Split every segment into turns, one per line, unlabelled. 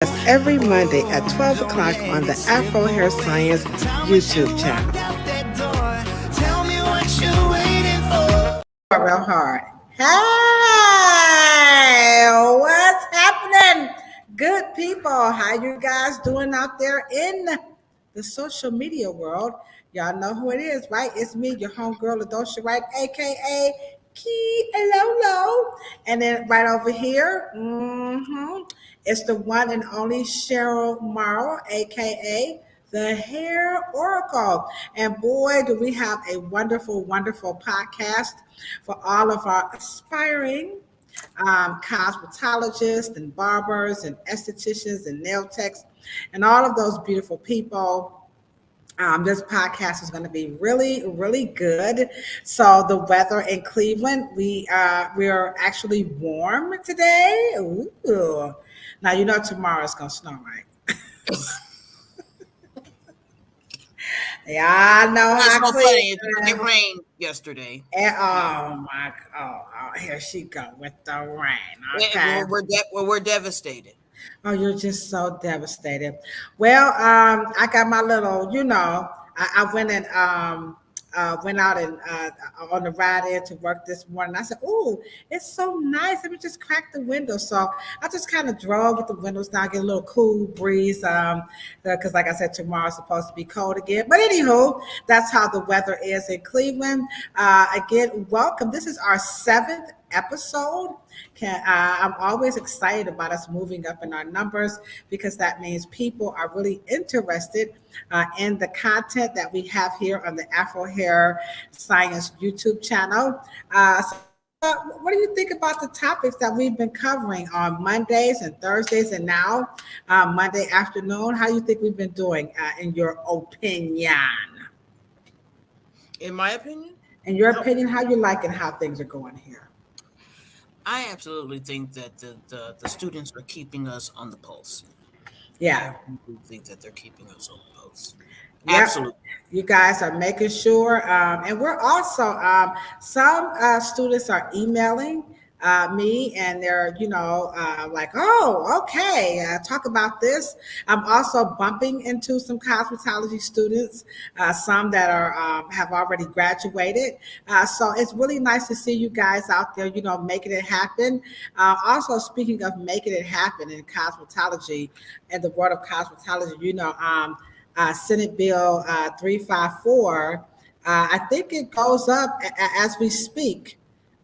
every Monday at 12 o'clock on the Afro Hair Science YouTube channel. Real hard. Hey, what's happening? Good people, how you guys doing out there in the social media world? Y'all know who it is, right? It's me, your homegirl, Ladosha, right? AKA Key Lolo. And then right over here, it's the one and only Cheryl Morrow, aka the Hair Oracle. And boy, do we have a wonderful, wonderful podcast for all of our aspiring cosmetologists and barbers and estheticians and nail techs and all of those beautiful people. This podcast is going to be really, really good. So the weather in Cleveland, we are actually warm today. Ooh. Now you know tomorrow it's going to snow, right? Yeah, I know
It's
how
so funny. It
Cleveland.
rained yesterday.
Oh my! Oh, here she go with the rain. Okay.
We're devastated.
Oh, you're just so devastated. Well, I got my little, I went and went out and on the ride in to work this morning. I said, "Oh, it's so nice. Let me just crack the window." So I just kind of drove with the windows down, get a little cool breeze. Because like I said, tomorrow's supposed to be cold again. But anywho, that's how the weather is in Cleveland. Again, welcome. This is our seventh episode. I'm always excited about us moving up in our numbers because that means people are really interested in the content that we have here on the Afro Hair Science YouTube channel. What do you think about the topics that we've been covering on Mondays and Thursdays and now Monday afternoon? How do you think we've been doing in your opinion?
In my opinion?
In your opinion, how you liking how things are going here?
I absolutely think that the students are keeping us on the pulse.
Yeah.
I do think that they're keeping us on the pulse.
Yep.
Absolutely.
You guys are making sure. And we're also, some students are emailing me and they're, like, oh, okay, talk about this. I'm also bumping into some cosmetology students, some that are have already graduated. So it's really nice to see you guys out there, making it happen. Also, speaking of making it happen in cosmetology and the world of cosmetology, Senate Bill 354. I think it goes up as we speak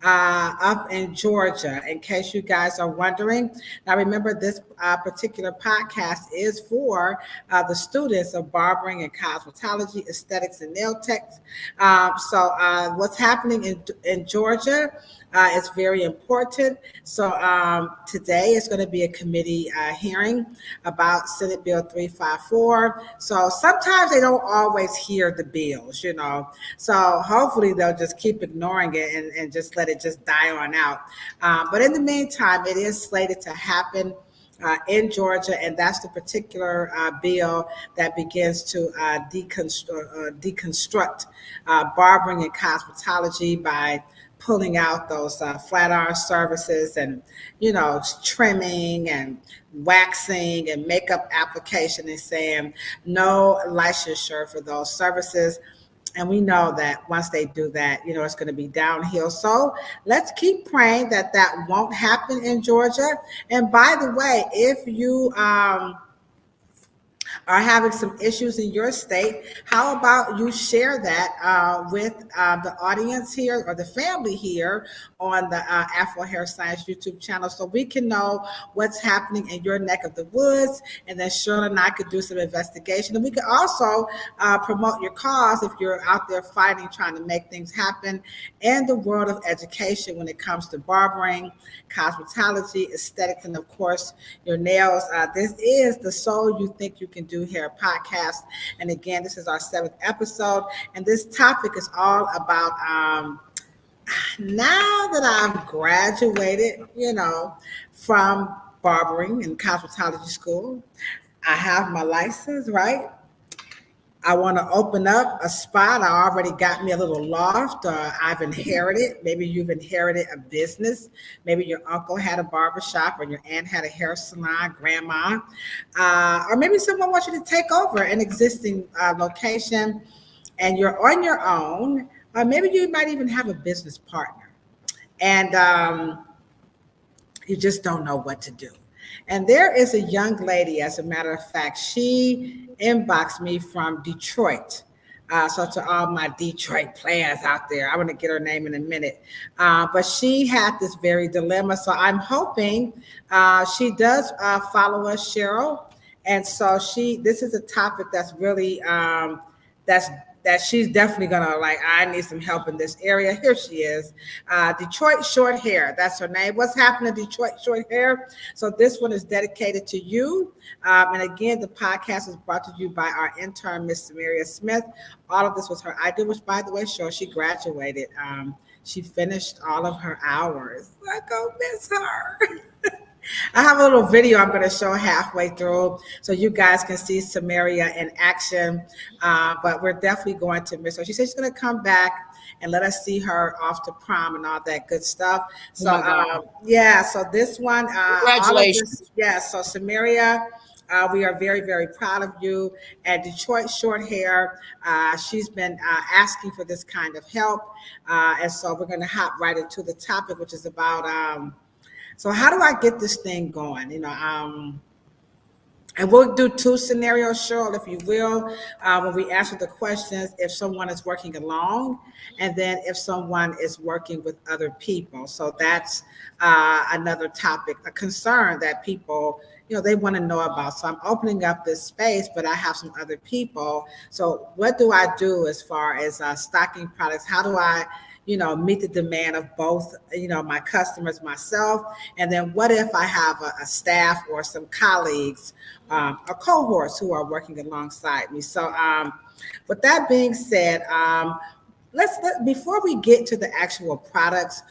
up in Georgia, in case you guys are wondering. Now, remember, this particular podcast is for the students of barbering and cosmetology, aesthetics, and nail techs. What's happening in Georgia is very important. So today is going to be a committee hearing about Senate Bill 354. So sometimes they don't always hear the bills. So hopefully they'll just keep ignoring it and just let it just die on out. But in the meantime, it is slated to happen in Georgia, and that's the particular bill that begins to deconstruct barbering and cosmetology by pulling out those flat iron services and trimming and waxing and makeup application and saying no licensure for those services. And we know that once they do that, it's going to be downhill. So let's keep praying that that won't happen in Georgia. And by the way, if you are having some issues in your state, how about you share that with the audience here or the family here on the Afro Hair Science YouTube channel so we can know what's happening in your neck of the woods. And then Cheryl and I could do some investigation. And we could also promote your cause if you're out there fighting, trying to make things happen in the world of education when it comes to barbering, cosmetology, aesthetics, and of course, your nails. This is the Soul You Think You Can Do Hair podcast. And again, this is our seventh episode. And this topic is all about now that I've graduated, from barbering and cosmetology school, I have my license, right? I want to open up a spot. I already got me a little loft. I've inherited. Maybe you've inherited a business. Maybe your uncle had a barbershop or your aunt had a hair salon, grandma. Or maybe someone wants you to take over an existing location and you're on your own. Maybe you might even have a business partner. And you just don't know what to do. And there is a young lady, as a matter of fact, she inboxed me from Detroit. So to all my Detroit players out there, I'm going to get her name in a minute. But she had this very dilemma. So I'm hoping she does follow us, Cheryl. And so this is a topic that's really, that's that she's definitely gonna like. I need some help in this area. Here she is, Detroit Short Hair. That's her name. What's happening, Detroit Short Hair? So this one is dedicated to you. And again, the podcast is brought to you by our intern, Miss Samaria Smith. All of this was her idea, which, by the way, shows she graduated. She finished all of her hours. I go miss her. I have a little video I'm going to show halfway through so you guys can see Samaria in action. But we're definitely going to miss her. She said she's going to come back and let us see her off to prom and all that good stuff.
Oh
So,
my God.
yeah, so this one, all of
Congratulations.
this, yeah, so Samaria. We are very, very proud of you. At Detroit Short Hair, she's been asking for this kind of help. And so we're going to hop right into the topic, which is about so how do I get this thing going? And we'll do two scenarios, Cheryl, if you will, when we answer the questions, if someone is working alone, and then if someone is working with other people. So that's another topic, a concern that people, they want to know about. So I'm opening up this space, but I have some other people. So what do I do as far as stocking products? How do I meet the demand of both, my customers, myself, and then what if I have a staff or some colleagues or cohorts who are working alongside me? So, with that being said, before we get to the actual products,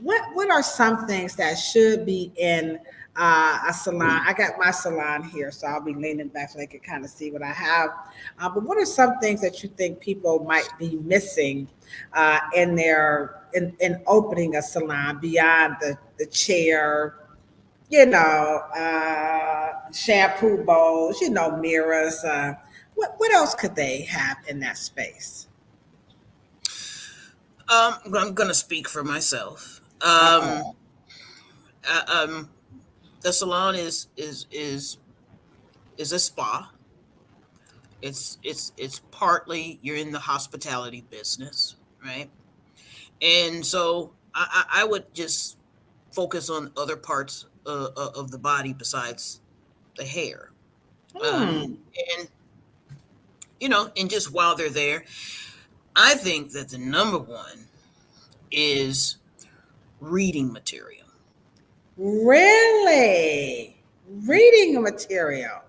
what are some things that should be in a salon? I got my salon here, so I'll be leaning back so they can kind of see what I have. But what are some things that you think people might be missing in opening a salon beyond the chair, shampoo bowls, mirrors? What else could they have in that space?
I'm gonna speak for myself.
Uh-oh.
The salon is a spa. It's partly you're in the hospitality business, right? And so I would just focus on other parts of the body besides the hair.
Hmm.
And and just while they're there, I think that the number one is reading material.
Really? Reading material.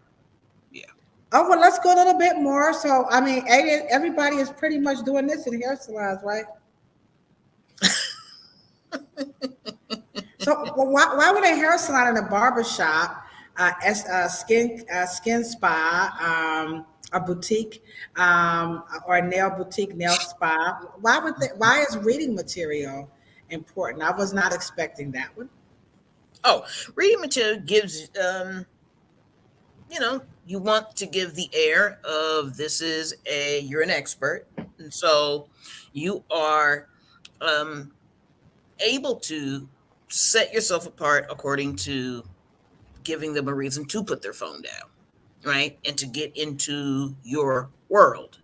Yeah.
Oh, well, let's go a little bit more. So, I mean, everybody is pretty much doing this in hair salons, right? So, well, why would a hair salon and a barbershop, as a skin spa, a boutique, or a nail boutique, nail spa? Why is reading material important? I was not expecting that one.
Oh, reading material gives you want to give the air of you're an expert, and so you are um able to set yourself apart according to giving them a reason to put their phone down, right? And to get into your world.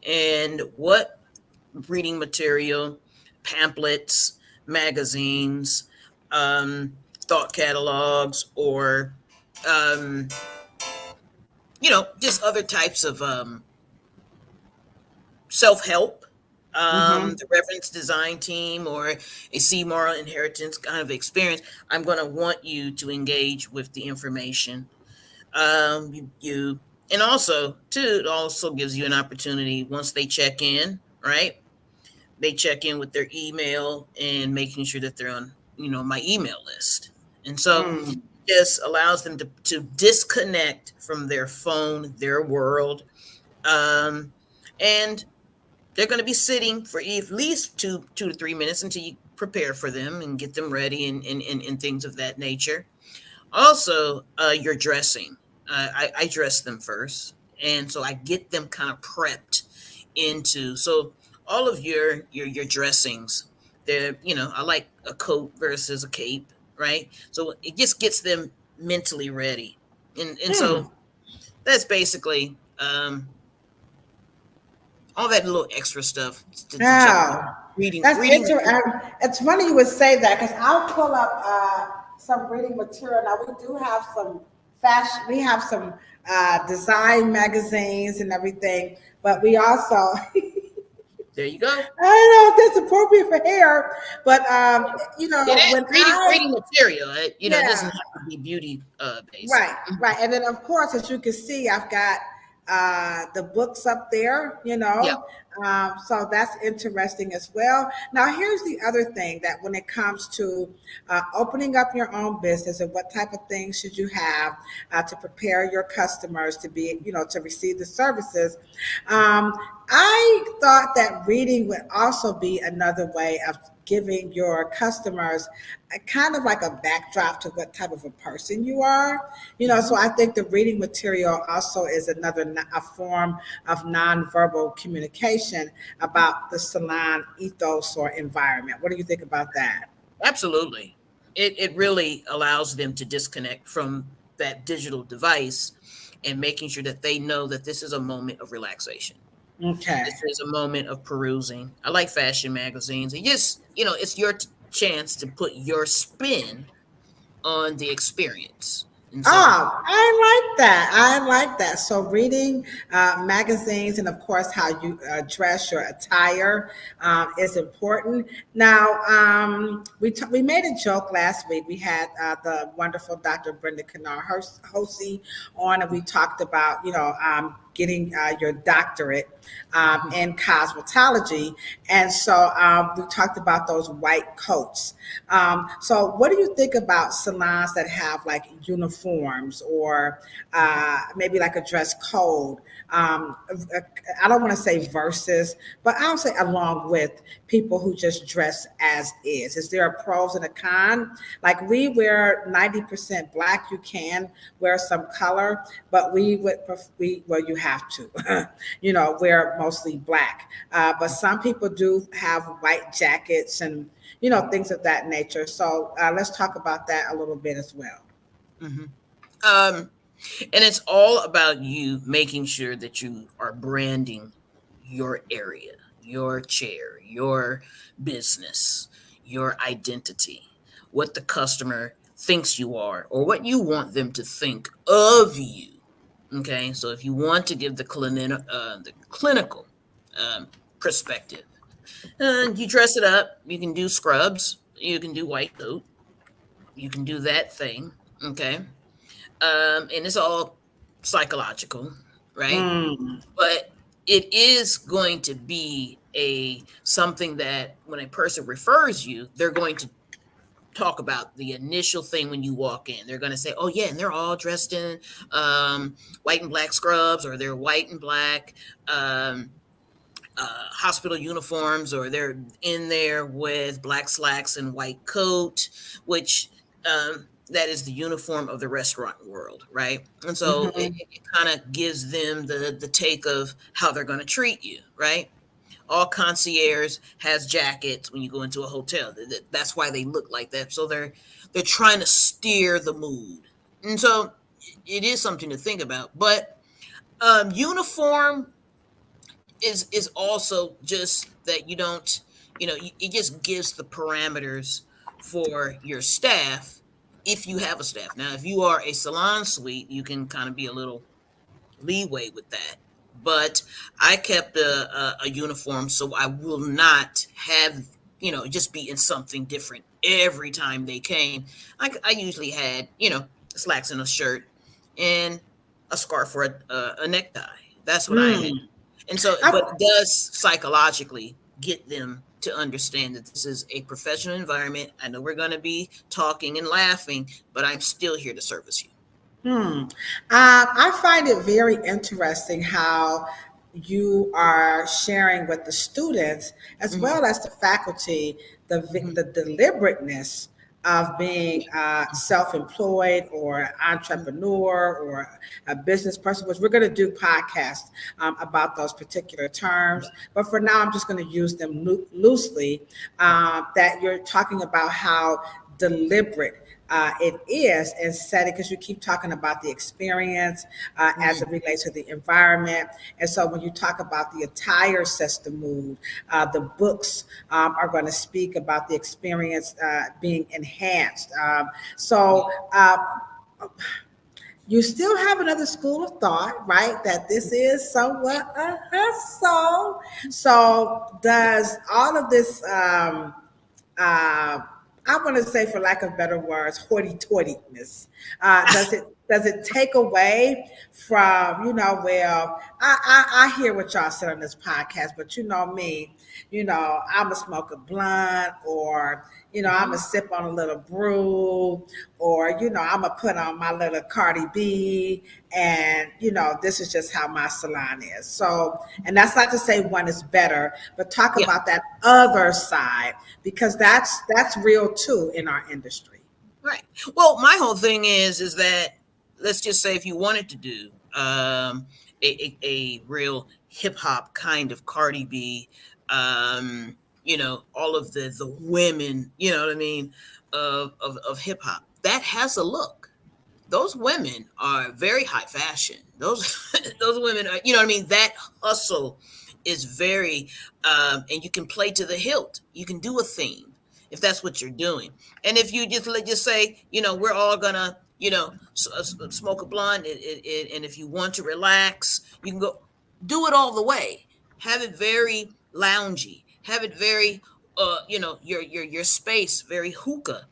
And what reading material, pamphlets, magazines, thought catalogs, or um, just other types of self-help,
Mm-hmm.
the reference design team, or a C moral inheritance kind of experience. I'm going to want you to engage with the information. You and also too, it also gives you an opportunity once they check in, right? They check in with their email and making sure that they're on my email list, and so
Mm.
this allows them to disconnect from their phone, their world, Um, and they're going to be sitting for at least 2 to 3 minutes until you prepare for them and get them ready and things of that nature. Also, your dressing. I dress them first, and so I get them kind of prepped into so all of your dressings. They're I like a coat versus a cape, right? So it just gets them mentally ready, and
Hmm.
so that's basically all that little extra stuff to jump
Oh, that's
reading.
interesting. It's funny you would say that because I'll pull up some reading material. Now we do have some fashion. We have some design magazines and everything, but we also
There you go.
I don't know if that's appropriate for hair, but
It is
when
reading material. It doesn't
yeah,
have to be beauty based.
right, right. And then, of course, as you can see, I've got the books up there,
Yep.
so that's interesting as well. Now, here's the other thing that when it comes to opening up your own business and what type of things should you have to prepare your customers to be, to receive the services. Um, I thought that reading would also be another way of giving your customers a kind of like a backdrop to what type of a person you are. So
Hmm.
I think the reading material also is a form of nonverbal communication about the salon ethos or environment. What do you think about that?
Absolutely. It really allows them to disconnect from that digital device and making sure that they know that this is a moment of relaxation.
Okay.
This is a moment of perusing. I like fashion magazines. It just, it's your chance to put your spin on the experience. And so,
Oh, I like that. I like that. So, reading magazines and, of course, how you dress your attire is important. Now, we made a joke last week. We had the wonderful Dr. Brenda Kennard Hosey on, and we talked about, getting your doctorate in cosmetology. And so we talked about those white coats. So, what do you think about salons that have like uniforms or maybe like a dress code? I don't want to say versus, but I'll say along with people who just dress as is. Is there a pros and a con? Like we wear 90% black. You can wear some color, but well, you have to, wear mostly black. But some people do have white jackets and things of that nature. So let's talk about that a little bit as well.
mhm. um, and it's all about you making sure that you are branding your area, your chair, your business, your identity, what the customer thinks you are, or what you want them to think of you. Okay, so if you want to give the clinical um, perspective, you dress it up. You can do scrubs. You can do white coat. You can do that thing. Okay, and it's all psychological, right?
Mm,
But it is going to be a something that when a person refers you, they're going to talk about the initial thing when you walk in. They're going to say, "Oh yeah," and they're all dressed in white and black scrubs, or they're white and black um, hospital uniforms, or they're in there with black slacks and white coat, which that is the uniform of the restaurant world, right? And so it,
mhm.
it kind of gives them the take of how they're going to treat you, right? All concierge has jackets when you go into a hotel. That's why they look like that. So they're trying to steer the mood, and so it is something to think about. But uniform is also just that you don't, it just gives the parameters for your staff if you have a staff. Now, if you are a salon suite, you can kind of be a little leeway with that. But I kept a uniform so I will not have, just be in something different every time they came. I usually had, slacks and a shirt and a scarf or a necktie. That's what I had.
Mm.
And so,
I,
but it does psychologically get them to understand that this is a professional environment. I know we're going to be talking and laughing, but I'm still here to service you.
I find it very interesting how you are sharing with the students as
Mhm,
well as the faculty
mhm,
the deliberateness of being self-employed or
mhm.
entrepreneur or a business person, which we're going to do podcasts about those particular terms. But for now, I'm just going to use them loosely. That you're talking about how deliberate it is and setting, because you keep talking about the experience as it
Mhm.
relates to the environment. And so when you talk about the attire system mood, the books are going to speak about the experience being enhanced. So you still have another school of thought, right? That this is somewhat a hustle. So does all of this uh, I want to say, for lack of better words, hoity-toityness. Does it take away from, well, I hear what y'all said on this podcast, but you know me, I'm a smoke a blunt, or I'm a
Mhm.
sip on a little brew, or I'm a put on my little Cardi B, and this is just how my salon is. So, and that's not to say one is better, but talk
Yeah,
about that other side, because that's real too in our industry.
right. Well, my whole thing is that, let's just say, if you wanted to do a real hip hop kind of Cardi B, all of the women, you know what I mean, of hip hop, that has a look. Those women are very high fashion. Those those women are, you know what I mean? That hustle is very, and you can play to the hilt. You can do a theme if that's what you're doing. And if you just say, we're all gonna, smoke a blunt, and if you want to relax, you can go do it all the way. Have it very loungy. Have it very, your space very hookah.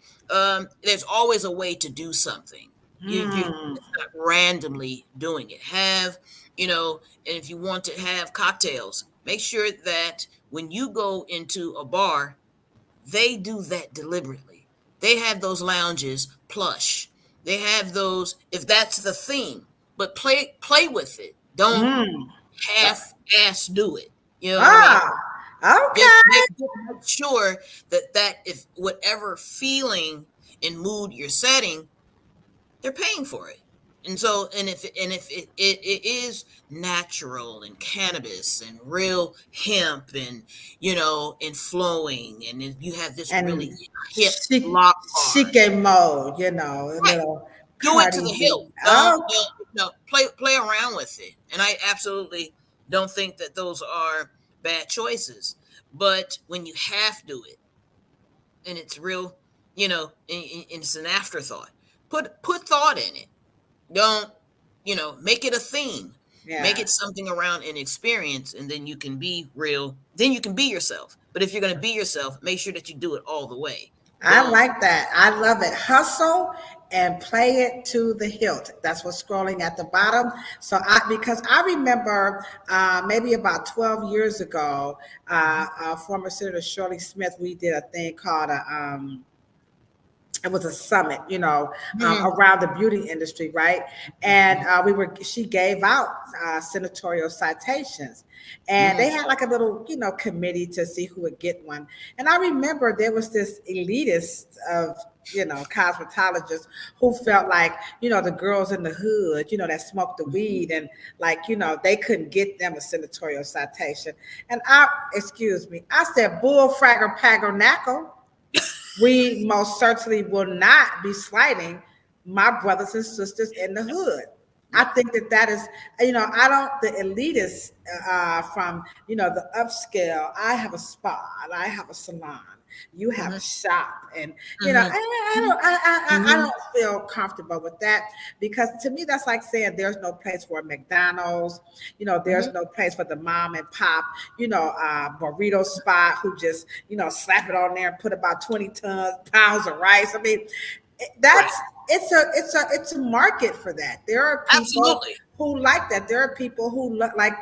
There's always a way to do something. You're
Mm.
just not randomly doing it. And if you want to have cocktails, make sure that when you go into a bar, they do that deliberately. They have those lounges plush. They have those, if that's the theme, but play with it. Don't
Mm.
half ass do it. You know what I mean?
Ah,
Just
okay.
make sure that if whatever feeling and mood you're setting, they're paying for it. And if it is natural and cannabis and real hemp and flowing, and then you have this really
And
hip
chic,
lock bar,
chic mode, a
right?
little
Do it to
Cardi
the
B.
hilt. Don't
Oh,
play around with it. And I absolutely don't think that those are bad choices. But when you half do it, and it's real, and it's an afterthought, put thought in it. Don't, make it a theme. Make
yeah.
it something around an experience, and then you can be real. Then you can be yourself. But if you're going to be yourself, make sure that you do it all the way.
I
Don't.
like that. I love it. Hustle and play it to the hilt. That's what's scrolling at the bottom. So because I remember maybe about 12 years ago,
Mhm,
former Senator Shirley Smith, we did a thing called it was a summit,
mhm,
around the beauty industry, right? And
mhm,
she gave out senatorial citations, and
mhm,
they had like a little, committee to see who would get one. And I remember there was this elitist of, cosmetologists who felt like, the girls in the hood, that smoked the weed, and like, they couldn't get them a senatorial citation. And excuse me, I said, bull fragger pagger knackle, we most certainly will not be slighting my brothers and sisters in the hood. I
right.
think that is, I don't, the elitists from, the upscale, I have a spa, I have a salon, you have a
Mhm,
shop. And,
mhm,
I
mhm,
don't feel comfortable with that, because to me, that's like saying there's no place for a McDonald's, there's
mhm,
no place for the mom and pop, burrito spot who just, slap it on there and put about 20 pounds of rice. I mean, that's
right.
it's a market for that. There are people
Absolutely.
who like that. There are people who like.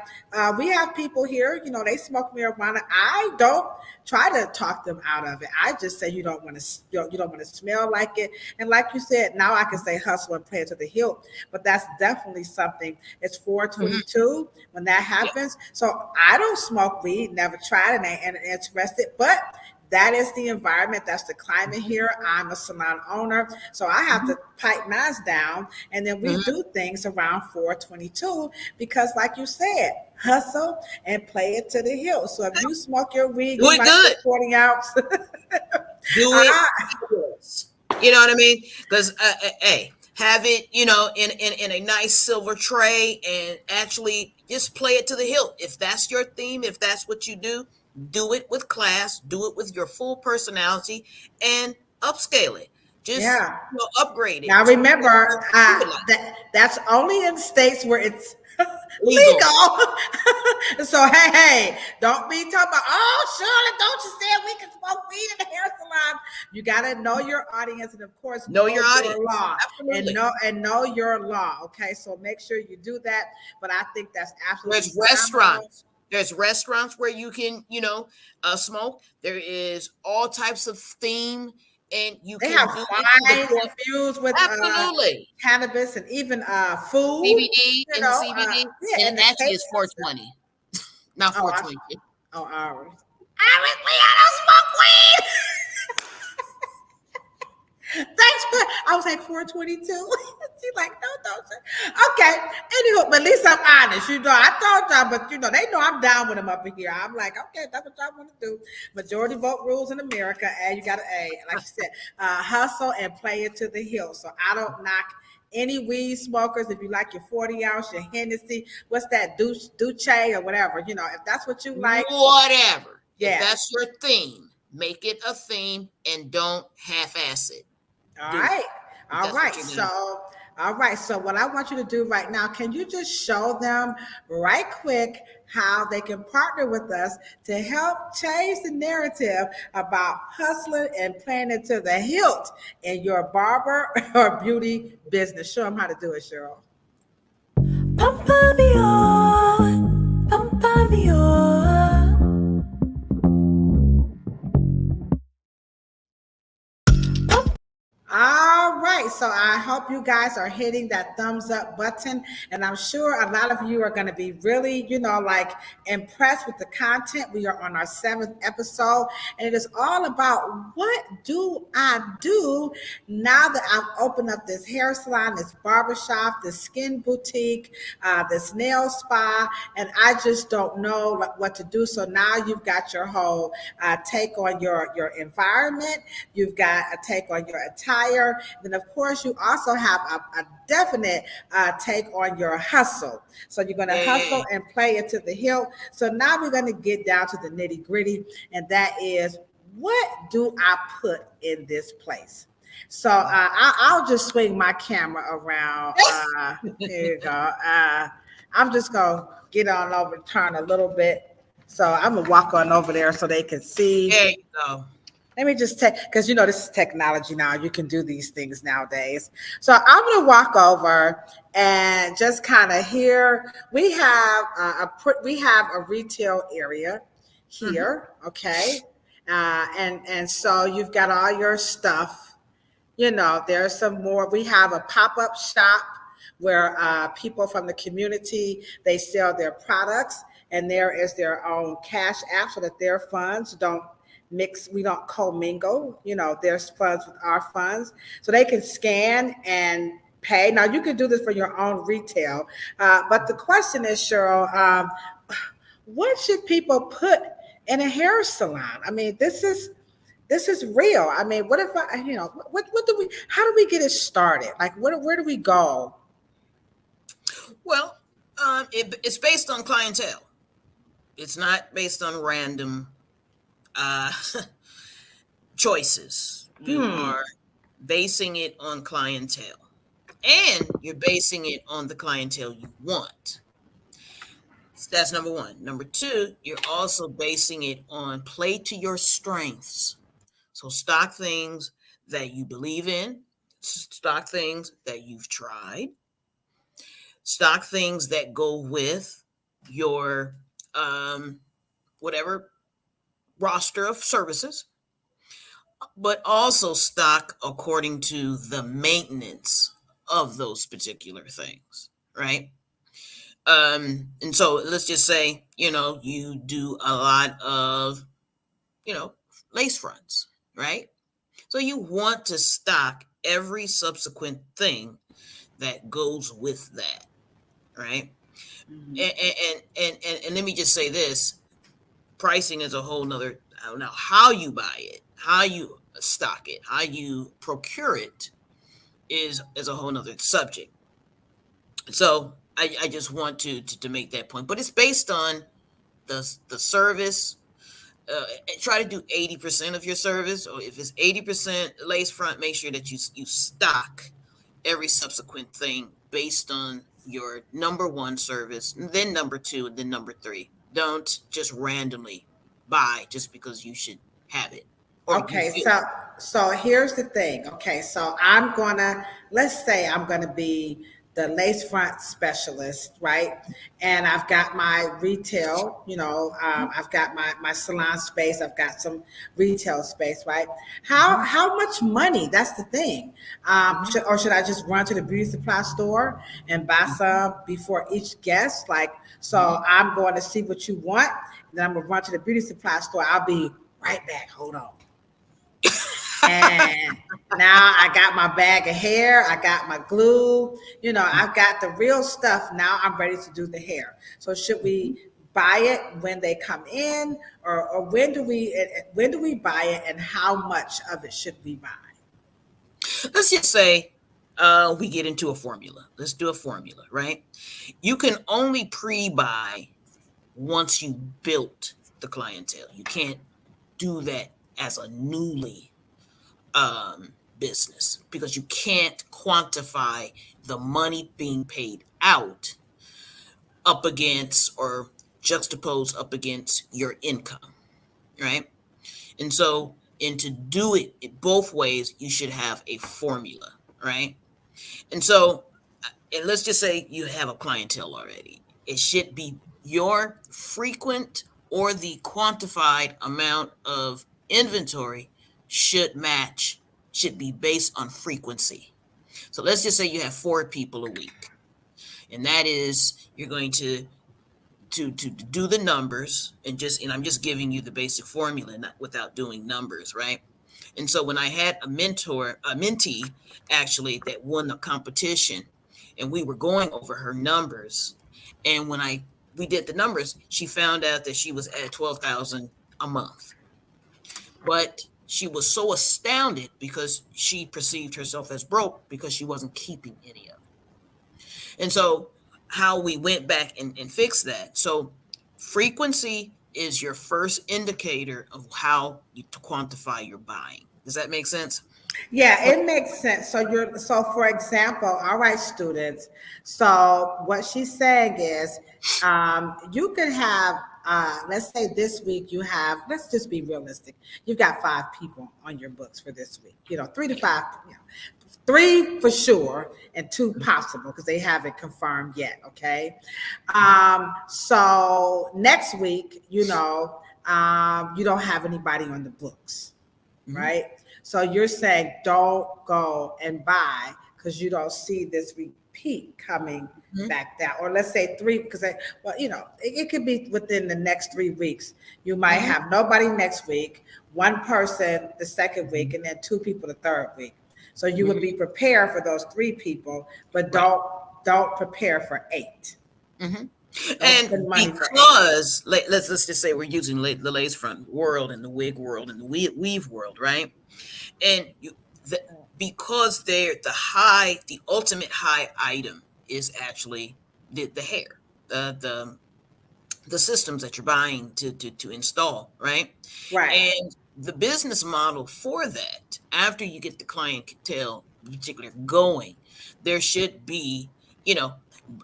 We have people here. They smoke marijuana. I don't try to talk them out of it. I just say you don't want to. You don't want to smell like it. And like you said, now I can say hustle and play it to the hilt. But that's definitely something. It's
Mhm.
422 when that
Yeah.
happens. So I don't smoke weed. Never tried it, and interested, but that is the environment. That's the climate
Mhm.
here. I'm a salon owner, so I have
Mhm.
to pipe mine down, and then we
Mhm.
do things around 422 because, like you said, hustle and play it to the hill. So if you smoke your weed,
Do
you
it
like your
good.
40 ounce.
Do it fabulous. You know what I mean? Because hey, have it, in a nice silver tray, and actually just play it to the hilt. If that's your theme, if that's what you do it with class, do it with your full personality, and upscale it. Just
Yeah.
upgrade it
Now
to whatever
remember
you would like.
that's only in states where it's
Legal.
legal. So hey, don't be talking about, oh Charlotte, don't you say we can smoke weed in the hair salon. You gotta know your audience and of course
Know
know
your
your
audience.
law
Absolutely.
and know your law. Okay, so make sure you do that. But I think that's absolutely
There's
phenomenal.
restaurants. There's restaurants where you can, smoke. There is all types of theme, and you
They
can
have
do it to the
wines
point.
infused with
Absolutely.
cannabis and even food.
CBD in the CBD,
Yeah,
and
and
it
the
actually
cakes
is
and stuff.
420, not
Oh, I,
420.
oh, ours. Obviously, I don't smoke weed. Thanks for. I was like 422. She's like, no, don't say. Okay. Anywho, but at least I'm honest. I told y'all, but they know I'm down with them up in here. I'm like, okay, that's what y'all want to do. Majority vote rules in America, and you got to, like you said, hustle and play it to the hill. So I don't knock any weed smokers. If you like your 40 ounce, your Hennessy, what's that, Duce or whatever, if that's what you like,
Whatever. If
yeah.
that's your theme, make it a theme and don't half-ass it.
All
Do it
right.
if
All
that's what
right.
you're gonna do.
All right. So, what I want you to do right now, can you just show them right quick how they can partner with us to help change the narrative about hustling and playing it to the hilt in your barber or beauty business? Show them how to do it, Cheryl.
Pampa me on, pampa me on.
All right. So I hope you guys are hitting that thumbs up button. And I'm sure a lot of you are going to be really, like impressed with the content. We are on our 7th episode. And it is all about what do I do now that I've opened up this hair salon, this barbershop, this skin boutique, this nail spa, and I just don't know what to do. So now you've got your whole take on your environment. You've got a take on your attire. Then, of course, you also have a definite take on your hustle. So you're going to hustle
Yeah.
and play it to the hilt. So now we're going to get down to the nitty gritty, and that is what do I put in this place? So I'll just swing my camera around. Here you go. I'm just going to get on over, turn a little bit. So I'm going to walk on over there so they can see.
There you go.
Let me just take, because this is technology now. You can do these things nowadays. So I'm going to walk over and just kind of here. We have a retail area
Mhm.
here, okay, and so you've got all your stuff. There's some more. We have a pop-up shop where people from the community, they sell their products, and there is their own cash app so that their funds don't mix, we don't commingle. There's funds with our funds, so they can scan and pay. Now you can do this for your own retail, but the question is, Cheryl, what should people put in a hair salon? I mean, this is real. I mean, what if I, what do we, how do we get it started? Like, where do we go?
Well, it's based on clientele. It's not based on random uh, choices. You
Hmm.
are basing it on clientele, and you're basing it on the clientele you want. So that's number one. Number two, you're also basing it on play to your strengths. So stock things that you believe in, Stock things that you've tried, stock things that go with your whatever roster of services, but also stock according to the maintenance of those particular things, right? And so let's just say, you do a lot of, lace fronts, right? So you want to stock every subsequent thing that goes with that, right?
Mhm.
And let me just say this: pricing is a whole nother. I don't know how you buy it, how you stock it, how you procure it is a whole nother subject. So I just want to make that point, but it's based on the service. Try to do 80% of your service, or if it's 80% lace front, make sure that you stock every subsequent thing based on your number one service, then number two, and then number three. Don't just randomly buy just because you should have it or you
Okay,
feel.
so here's the thing. Okay, so I'm gonna, let's say I'm gonna be the lace front specialist, right? And I've got my retail, I've got my salon space, I've got some retail space, right?
Mhm,
How much money? That's the thing.
mhm,
Or should I just run to the beauty supply store and buy some before each guest? Like, so
mhm.
I'm going to see what you want, then I'm gonna run to the beauty supply store. I'll be right back. Hold on. And now I got my bag of hair, I got my glue, I've got the real stuff. Now I'm ready to do the hair. So should we buy it when they come in, or when do we buy it, and how much of it should we buy?
Let's just say we get into a formula. Let's do a formula, right? You can only pre-buy once you built the clientele. You can't do that as a newly business because you can't quantify the money being paid out up against or juxtapose up against your income, right? And so, and to do it both ways, you should have a formula, right? And so, and let's just say you have a clientele already. It should be your frequent or the quantified amount of inventory should match, should be based on frequency. So let's just say you have 4 people a week, and that is you're going to do the numbers and I'm just giving you the basic formula, not without doing numbers, right? And so when I had a mentee actually that won the competition, and we were going over her numbers, and when we did the numbers, she found out that she was at 12,000 a month, but she was so astounded because she perceived herself as broke because she wasn't keeping any of it. And so how we went back and fixed that. So frequency is your first indicator of how you to quantify your buying. Does that make sense?
Yeah, it makes sense. So for example, all right, students. So what she's saying is, you can have, let's say this week you have, let's just be realistic. You've got 5 people on your books for this week. 3 to 5. 3 for sure, and 2 possible because they haven't confirmed yet. Okay. So next week, you don't have anybody on the books,
Mm-hmm.
right? So you're saying don't go and buy because you don't see this repeat coming
Mm-hmm.
back down. Or let's say 3, because it could be within the next 3 weeks. You might
Mm-hmm.
have nobody next week, one person the second week, and then 2 people the third week. So you would
Mm-hmm.
be prepared for those 3 people, but
Right.
don't prepare for 8.
Mm-hmm.
Don't spend
And
money for 8.
because let's just say we're using the lace front world and the wig world and the weave world, right? And the, because the ultimate high item is actually the hair, the systems that you're buying to install, right?
Right.
And the business model for that, after you get the clientele particular going, there should be, you know,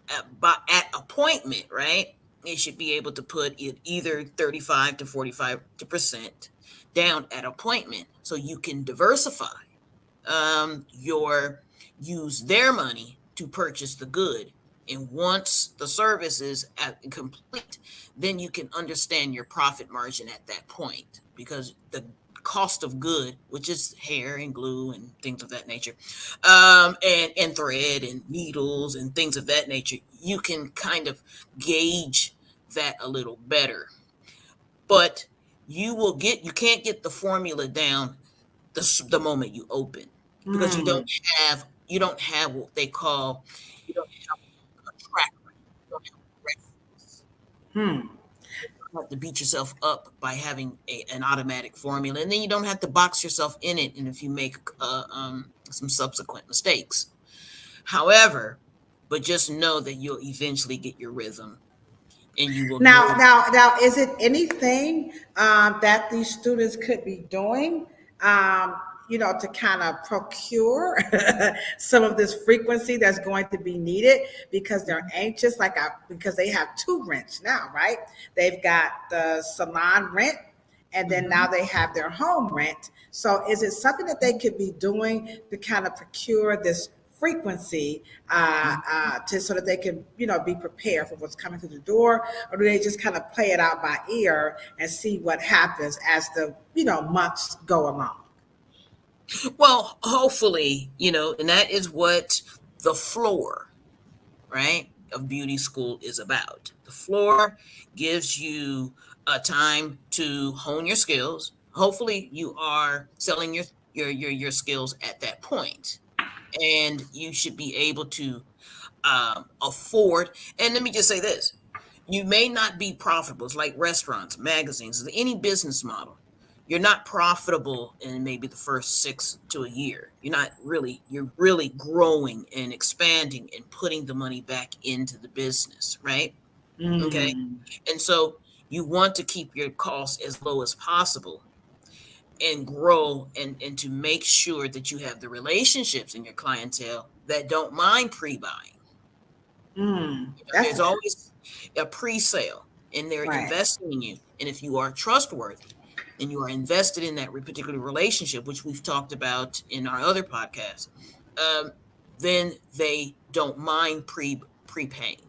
at appointment, right? You should be able to put it either 35 to 45% down at appointment so you can diversify, your use their money to purchase the good. And once the service is complete, then you can understand your profit margin at that point, because the cost of good, which is hair and glue and things of that nature, and thread and needles and things of that nature, you can kind of gauge that a little better. But you can't get the formula down the moment you open, because
Mm,
you don't have what they call, you don't have a track record, you don't have a reference.
hmm.
You don't have to beat yourself up by having an automatic formula, and then you don't have to box yourself in it. And if you make some subsequent mistakes, however, but just know that you'll eventually get your rhythm, and you will
Now,
know.
is it anything that these students could be doing, to kind of procure some of this frequency that's going to be needed because they're anxious, because they have two rents now, right? They've got the salon rent, and then now
Mhm.
they have their home rent. So is it something that they could be doing to kind of procure this frequency so that they can, be prepared for what's coming through the door, or do they just kind of play it out by ear and see what happens as the, months go along?
Well, hopefully, and that is what the floor, right, of beauty school is about. The floor gives you a time to hone your skills. Hopefully, you are selling your skills at that point, and you should be able to afford. And let me just say this: you may not be profitable. It's like restaurants, magazines, any business model. You're not profitable in maybe the first 6 to a year. You're really growing and expanding and putting the money back into the business, right? Okay.
Mm,
And so you want to keep your costs as low as possible and grow, and to make sure that you have the relationships in your clientele that don't mind pre-buying.
that's
There's always a pre-sale, and they're
right.
investing in you. And if you are trustworthy and you are invested in that particular relationship, which we've talked about in our other podcasts, um, then they don't mind prepaying.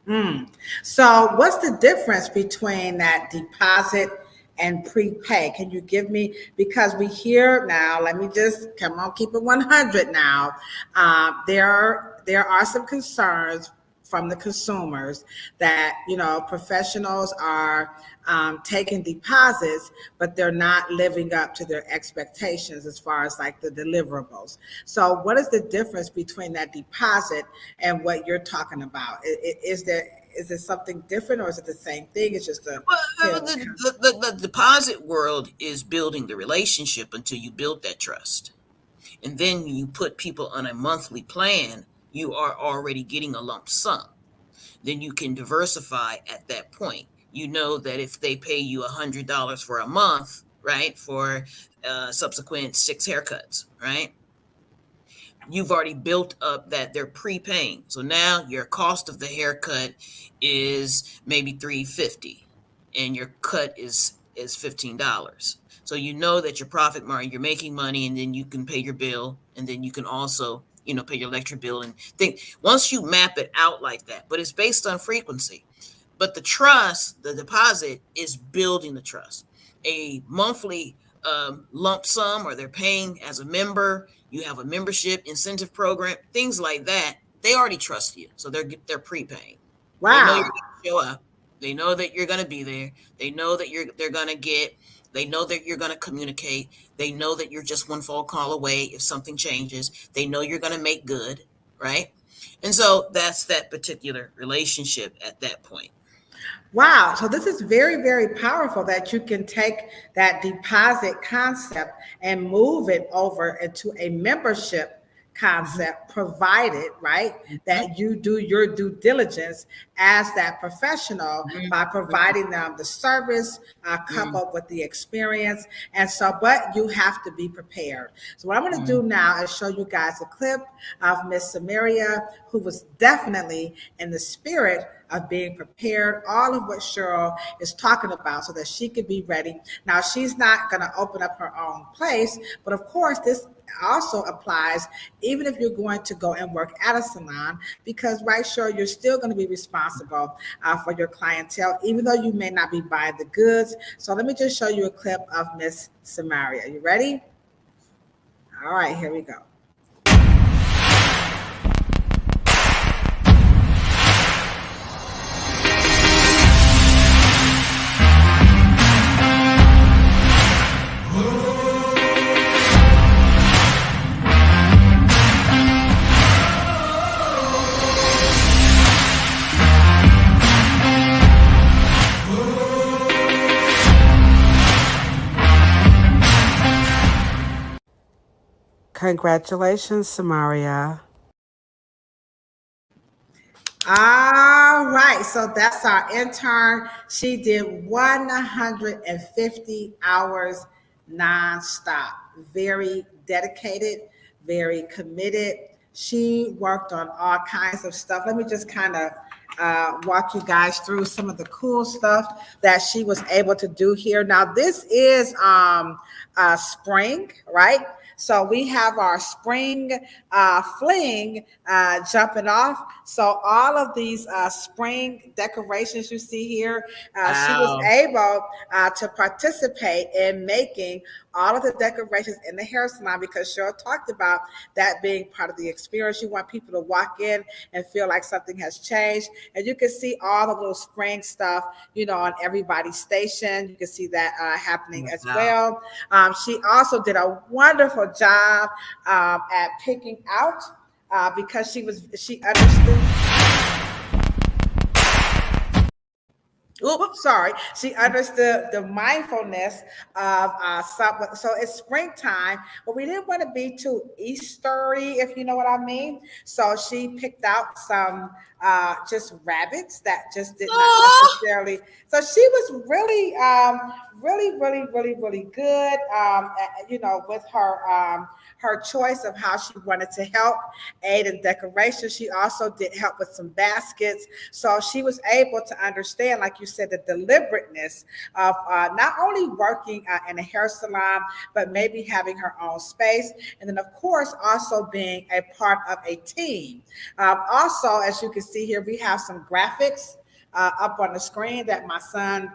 Mm. So, what's the difference between that deposit and prepay? Can you give me, because we hear now, let me just come on, keep it 100 now. There are some concerns from the consumers that, professionals are taking deposits, but they're not living up to their expectations as far as like the deliverables. So, what is the difference between that deposit and what you're talking about? Is there something different, or is it the same thing? It's just a
Well,
tale of
the deposit world is building the relationship until you build that trust. And then you put people on a monthly plan, you are already getting a lump sum. Then you can diversify at that point. You know that if they pay you $100 for a month, right, for subsequent 6 haircuts, right, you've already built up that they're prepaying. So now your cost of the haircut is maybe $350, and your cut is $15. So you know that your profit margin, you're making money, and then you can pay your bill, and then you can also, pay your electric bill and think. Once you map it out like that, but it's based on frequency. But the trust, the deposit, is building the trust. A monthly lump sum, or they're paying as a member. You have a membership incentive program, things like that. They already trust you, so they're prepaying. They know you're
wow.
going to show up. They know that you're going to be there. They know that they're going to get. They know that you're going to communicate. They know that you're just one phone call away if something changes. They know you're going to make good, right? And so that's that particular relationship at that point.
Wow. So this is very, very powerful that you can take that deposit concept and move it over into a membership
Mhm.
concept, provided, right,
Mhm.
that you do your due diligence as that professional
Mhm.
by
Mhm.
providing them the service,
Mhm.
coupled with the experience. And so, but you have to be prepared. So, what I'm going to
Mhm.
do now is show you guys a clip of Miss Samaria, who was definitely in the spirit of being prepared, all of what Cheryl is talking about so that she could be ready. Now, she's not going to open up her own place, but of course, this also applies even if you're going to go and work at a salon, because right, sure, you're still going to be responsible for your clientele, even though you may not be buying the goods. So let me just show you a clip of Miss Samaria. You ready? All right, here we go. Congratulations, Samaria. All right, so that's our intern. She did 150 hours nonstop. Very dedicated, very committed. She worked on all kinds of stuff. Let me just kind of walk you guys through some of the cool stuff that she was able to do here. Now, this is spring, right? So we have our spring fling jumping off. So all of these spring decorations you see here, she was
Wow.
able to participate in making all of the decorations in the hair salon, because Cheryl talked about that being part of the experience. You want people to walk in and feel like something has changed. And you can see all the little spring stuff, on everybody's station. You can see that happening as
Wow.
well. She also did a wonderful job at picking out, because she understood.
Oop.
Whoops, sorry. She understood the mindfulness of some. So it's springtime, but we didn't want to be too Eastery, if you know what I mean. So she picked out some just rabbits that just did not
Oh.
necessarily. So she was really, really good. With her choice of how she wanted to help aid in decoration. She also did help with some baskets. So she was able to understand, like you said, the deliberateness of not only working in a hair salon, but maybe having her own space. And then, of course, also being a part of a team. Also, as you can see here, we have some graphics up on the screen that my son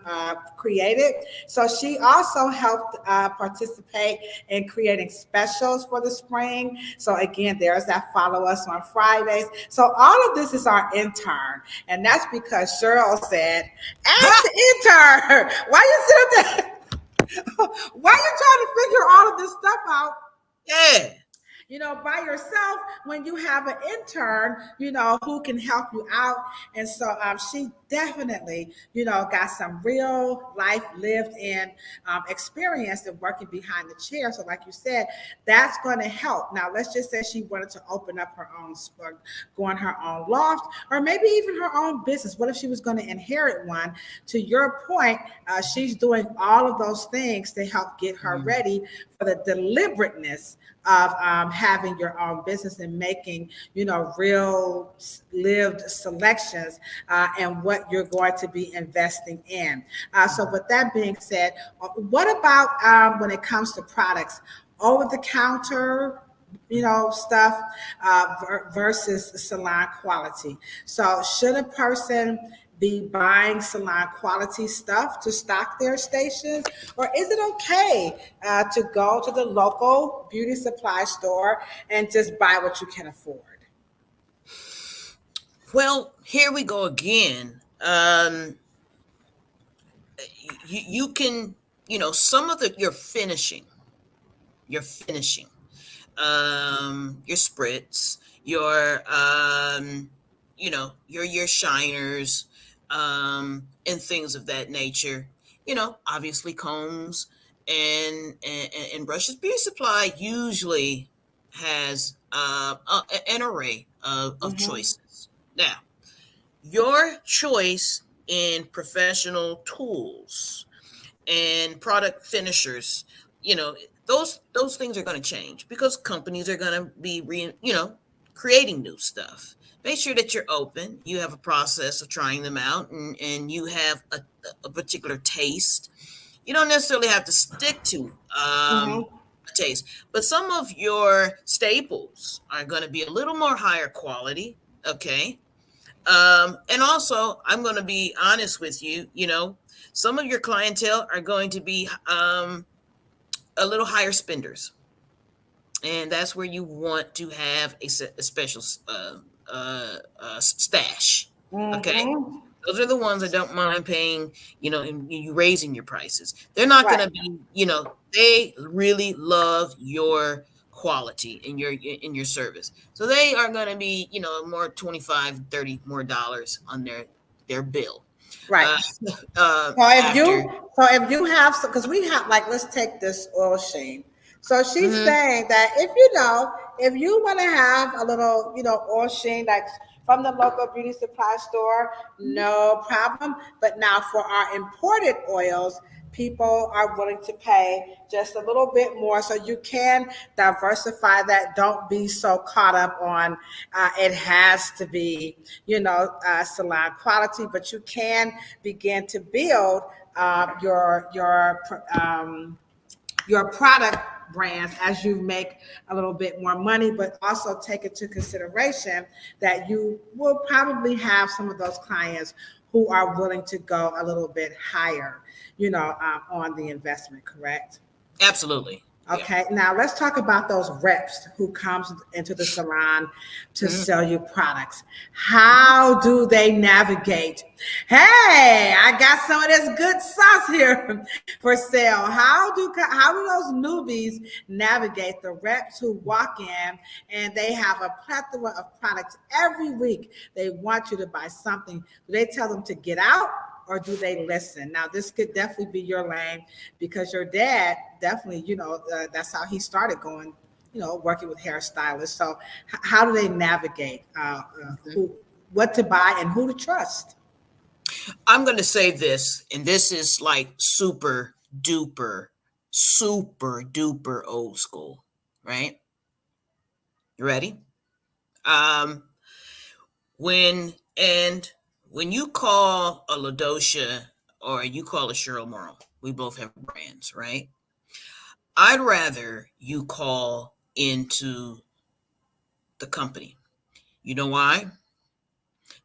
created. So she also helped participate in creating specials for the spring. So again, there's that follow us on Fridays. So all of this is our intern. And that's because Cheryl said, ask the intern, why you sit up there? Why you trying to figure all of this stuff out
Yeah.
by yourself, when you have an intern, who can help you out. And so she definitely, got some real life lived in experience in working behind the chair. So like you said, that's going to help. Now, let's just say she wanted to open up her own, go on her own loft, or maybe even her own business. What if she was going to inherit one? To your point, she's doing all of those things to help get her
Mhm.
ready for the deliberateness of having your own business and making, real lived selections and what you're going to be investing in. So with that being said, what about when it comes to products, over the counter, stuff versus salon quality? So should a person be buying salon quality stuff to stock their stations? Or is it okay to go to the local beauty supply store and just buy what you can afford?
Well, here we go again. You can, some of the your finishing, your spritz, your shiners, and things of that nature. Obviously combs and brushes. Beauty supply usually has an array of
Mm-hmm.
choices. Now, your choice in professional tools and product finishers, you know, those things are going to change because companies are going to be creating new stuff. Make sure that you're open, you have a process of trying them out, and you have a particular taste. You don't necessarily have to stick to
Mm-hmm.
a taste, but some of your staples are going to be a little more higher quality. Okay. And also, I'm going to be honest with you. Some of your clientele are going to be a little higher spenders, and that's where you want to have a special stash. Okay,
Mm-hmm.
those are the ones that don't mind paying, and you raising your prices. They're not going
Right.
to be, they really love your quality in your service. So they are going to be, more 25, 30 more dollars on their bill.
Right.
Uh,
So if
after.
you have, because we have, like, let's take this oil sheen. So she's
Mhm.
saying that if you want to have a little, oil sheen, like from the local beauty supply store, no problem. But now for our imported oils, people are willing to pay just a little bit more, so you can diversify that. Don't be so caught up on it has to be salon quality, but you can begin to build your product brands as you make a little bit more money, but also take into consideration that you will probably have some of those clients who are willing to go a little bit higher, on the investment, correct?
Absolutely. Yeah.
Okay, now let's talk about those reps who comes into the salon to
Mhm.
sell you products. How do they navigate? Hey, I got some of this good sauce here for sale. How do those newbies navigate the reps who walk in and they have a plethora of products every week? They want you to buy something. Do they tell them to get out, or do they listen? Now, this could definitely be your lane because your dad definitely, that's how he started going, working with hairstylists. So, how do they navigate what to buy and who to trust?
I'm going to say this, and this is like super duper old school, right? You ready? Um, when and when you call a Ladosha or you call a Cheryl Morrow, we both have brands, right? I'd rather you call into the company. You know why?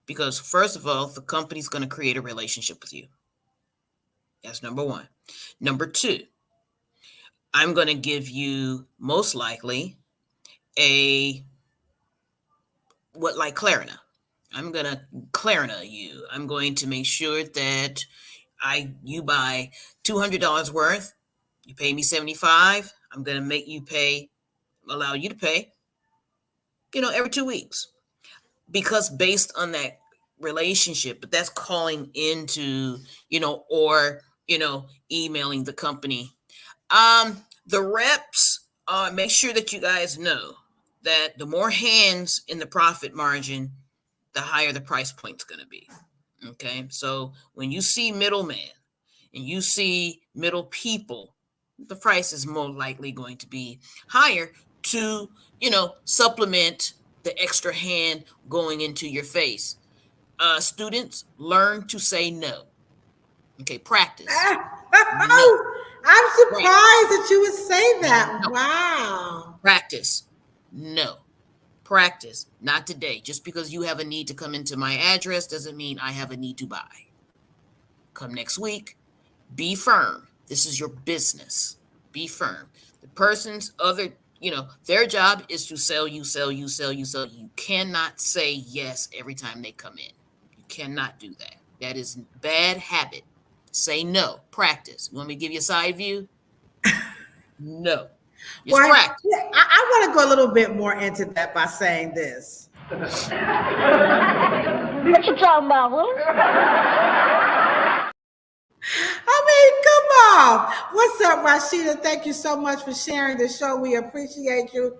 Because first of all, the company's going to create a relationship with you. That's number one. Number two, I'm going to give you most likely a what like Clarina. I'm going to Clarina you. I'm going to make sure that you buy $200 worth. You pay me 75. I'm going to allow you to pay, every 2 weeks. Because based on that relationship, but that's calling into, or, emailing the company. The reps, make sure that you guys know that the more hands in the profit margin, the higher the price point's going to be. Okay. So when you see middleman and you see middle people, the price is more likely going to be higher to, supplement the extra hand going into your face. Students, learn to say no. Okay. Practice. No.
I'm
Right.
surprised that you would say that.
No.
Wow.
Practice. No. Practice. Not today. Just because you have a need to come into my address doesn't mean I have a need to buy. Come next week. Be firm. This is your business. Be firm. The person's their job is to sell you, sell you, sell you, sell you. You cannot say yes every time they come in. You cannot do that. That is bad habit. Say no. Practice. You want me to give you a side view? No. Just
Well,
practice.
yeah, I want to go a little bit more into that by saying this.
What you talking about, Willie?
I mean, come on. What's up, Rashida? Thank you so much for sharing the show. We appreciate you.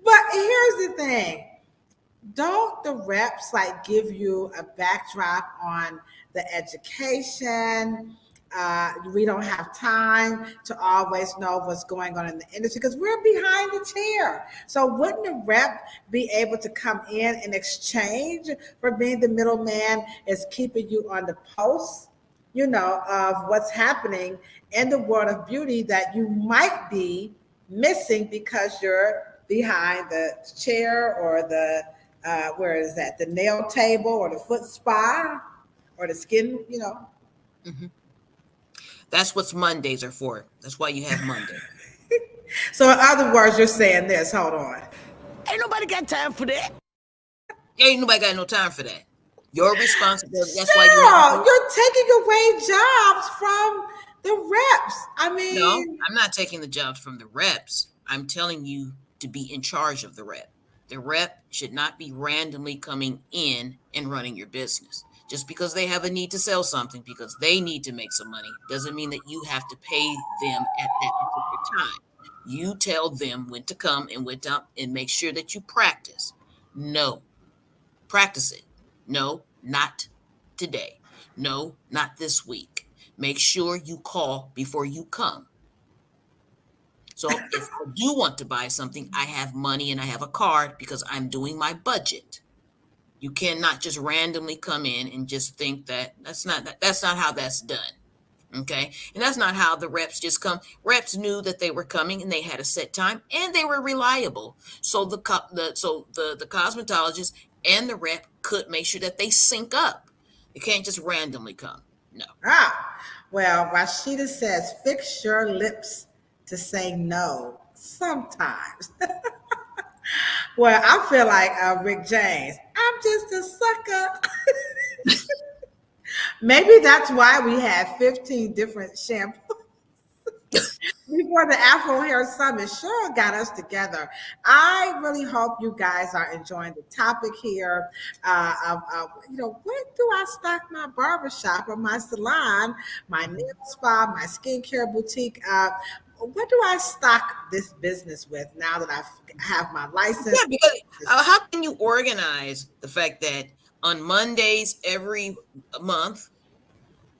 But here's the thing. Don't the reps like give you a backdrop on the education? We don't have time to always know what's going on in the industry because we're behind the chair. So wouldn't the rep be able to come in and exchange for being the middleman is keeping you on the post, of what's happening in the world of beauty that you might be missing because you're behind the chair or the where is that? The nail table or the foot spa or the skin.
Mm-hmm. That's what Mondays are for. That's why you have Monday.
So in other words, you're saying this. Hold on.
Ain't nobody got time for that.
Ain't nobody got no time for that. Your responsibility. That's why
You're taking away jobs from the reps. I mean,
no, I'm not taking the jobs from the reps. I'm telling you to be in charge of the rep. The rep should not be randomly coming in and running your business. Just because they have a need to sell something, because they need to make some money, doesn't mean that you have to pay them at that particular time. You tell them when to come and when to, and make sure that you practice. No, practice it. No, not today. No, not this week. Make sure you call before you come. So if I do want to buy something, I have money and I have a card because I'm doing my budget. You cannot just randomly come in and just think that's not how that's done. Okay. And that's not how the reps just come. Reps knew that they were coming and they had a set time and they were reliable. So the cosmetologist and the rep could make sure that they sync up. You can't just randomly come. No.
Well, Rashida says, fix your lips to say no sometimes. Well, I feel like Rick James. I'm just a sucker. Maybe that's why we had 15 different shampoos. Before the Afro Hair Summit, Cheryl got us together. I really hope you guys are enjoying the topic here. Where do I stock my barbershop or my salon, my nail spa, my skincare boutique? What do I stock this business with now that I have my license?
Yeah, because how can you organize the fact that on Mondays every month,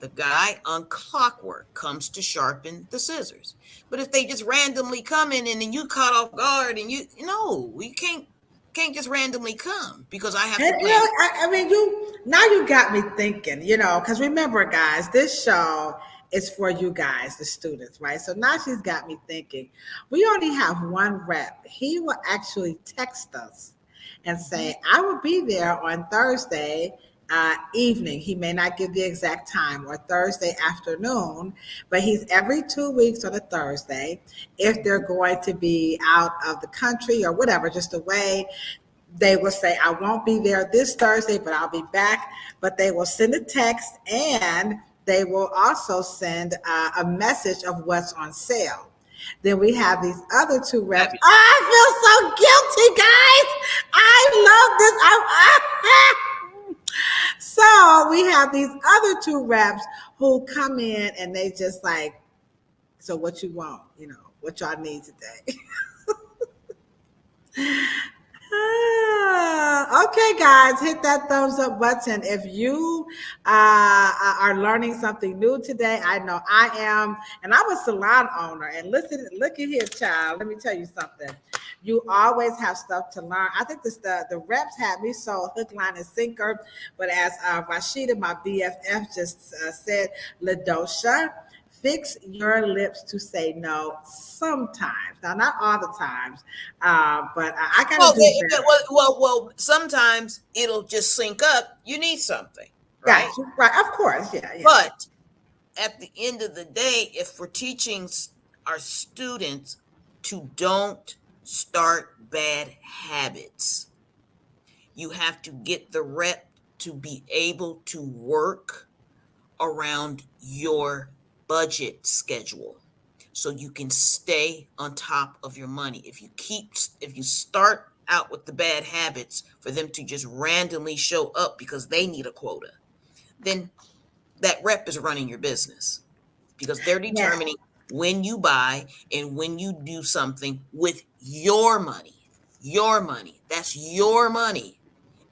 the guy on clockwork comes to sharpen the scissors. But if they just randomly come in and then you caught off guard and you can't just randomly come because I have to plan.
I mean, you got me thinking, because remember, guys, this show is for you guys, the students, right? So now she's got me thinking. We only have one rep. He will actually text us and say, I will be there on Thursday evening. He may not give the exact time, or Thursday afternoon, but he's every 2 weeks on a Thursday. If they're going to be out of the country or whatever, just away, they will say, I won't be there this Thursday, but I'll be back. But they will send a text and they will also send a message of what's on sale. Then we have these other two reps. I feel so guilty, guys. I love this. So we have these other two reps who come in and they just like, so what you want, what y'all need today. Okay, guys, hit that thumbs up button if you are learning something new today. I know I am, and I'm a salon owner. And listen, look at here, child. Let me tell you something. You always have stuff to learn. I think the reps had me so hook, line, and sinker. But as Rashida, my BFF, just said, Ladosha, fix your lips to say no sometimes. Now, not all the times, but I got to do better.
Well, sometimes it'll just sync up. You need something, right?
Gotcha. Right, of course, yeah.
But at the end of the day, if we're teaching our students to don't start bad habits, you have to get the rep to be able to work around your budget schedule so you can stay on top of your money. If you start out with the bad habits for them to just randomly show up because they need a quota, then that rep is running your business because they're determining when you buy and when you do something with your money. your money. That's your money.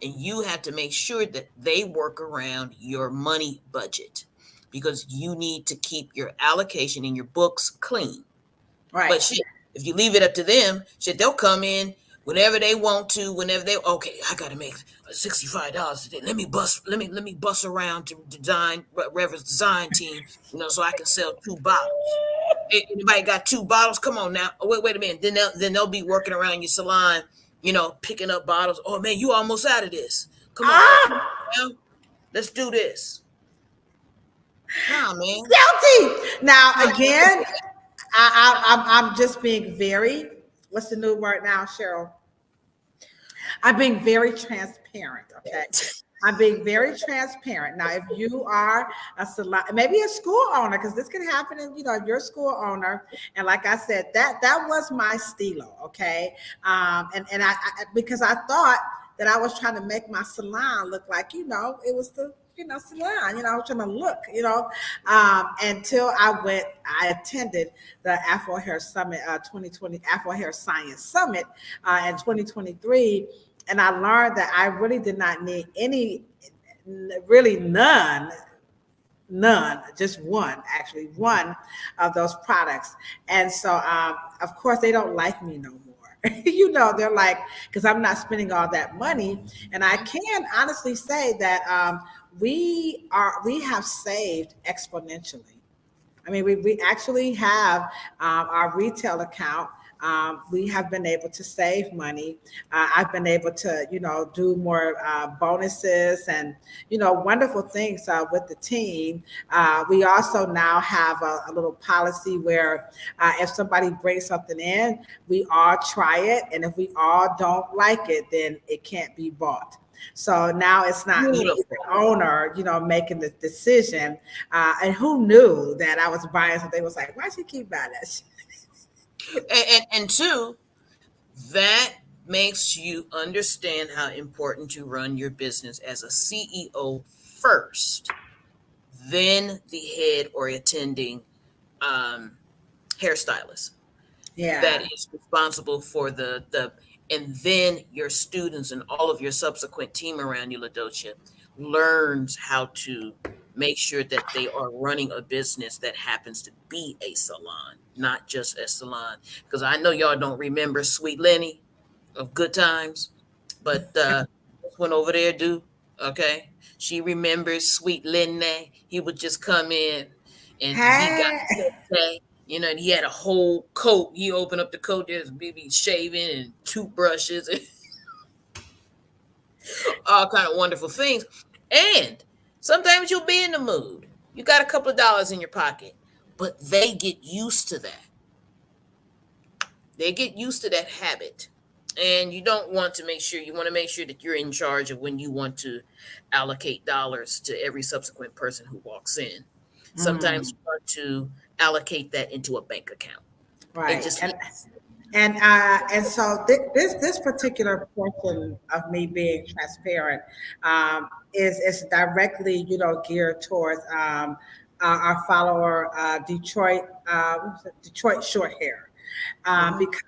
And you have to make sure that they work around your money budget because you need to keep your allocation in your books clean.
Right.
But shit, if you leave it up to them, shit, they'll come in whenever they want to, whenever they okay, I gotta make $65 today. Let me bust around to design Reverend's design team, so I can sell 2 bottles. Anybody got 2 bottles? Come on now. Oh, wait a minute. Then they'll be working around your salon, picking up bottles. Oh man, you almost out of this. Come on, let's do this. Nah, man.
Guilty. Now again, I'm just being very. What's the new word now, Cheryl? I'm being very transparent. Okay. I'm being very transparent. Now, if you are a salon, maybe a school owner, because this can happen if you're a school owner. And like I said, that was my stilo, okay? And I because I thought that I was trying to make my salon look like, it was the salon, I was trying to look, until I attended the Afro Hair Summit 2020, Afro Hair Science Summit in 2023. And I learned that I really did not need none, just one of those products. And so, of course, they don't like me no more. They're like, because I'm not spending all that money. And I can honestly say that we have saved exponentially. I mean, we actually have our retail account. We have been able to save money. I've been able to, do more bonuses and, wonderful things with the team. We also now have a little policy where if somebody brings something in, we all try it. And if we all don't like it, then it can't be bought. So now it's not me, the owner, making the decision. And who knew that I was buying something? Was like, why should you keep buying that shit?
And two, that makes you understand how important to run your business as a CEO first, then the head or attending hairstylist.
Yeah,
that is responsible for the and then your students and all of your subsequent team around you, Ladosha, learns how to make sure that they are running a business that happens to be a salon, not just a salon. Because I know y'all don't remember Sweet Lenny of Good Times, but this one over there do. Okay, she remembers Sweet Lenny. He would just come in and he got and he had a whole coat. He opened up the coat, there's BB shaving and toothbrushes and all kind of wonderful things. And sometimes you'll be in the mood. You got a couple of dollars in your pocket, but they get used to that. They get used to that habit. And you want to make sure that you're in charge of when you want to allocate dollars to every subsequent person who walks in. Sometimes you want to allocate that into a bank account.
Right. And so this particular portion of me being transparent is directly geared towards our follower Detroit Short Hair. Because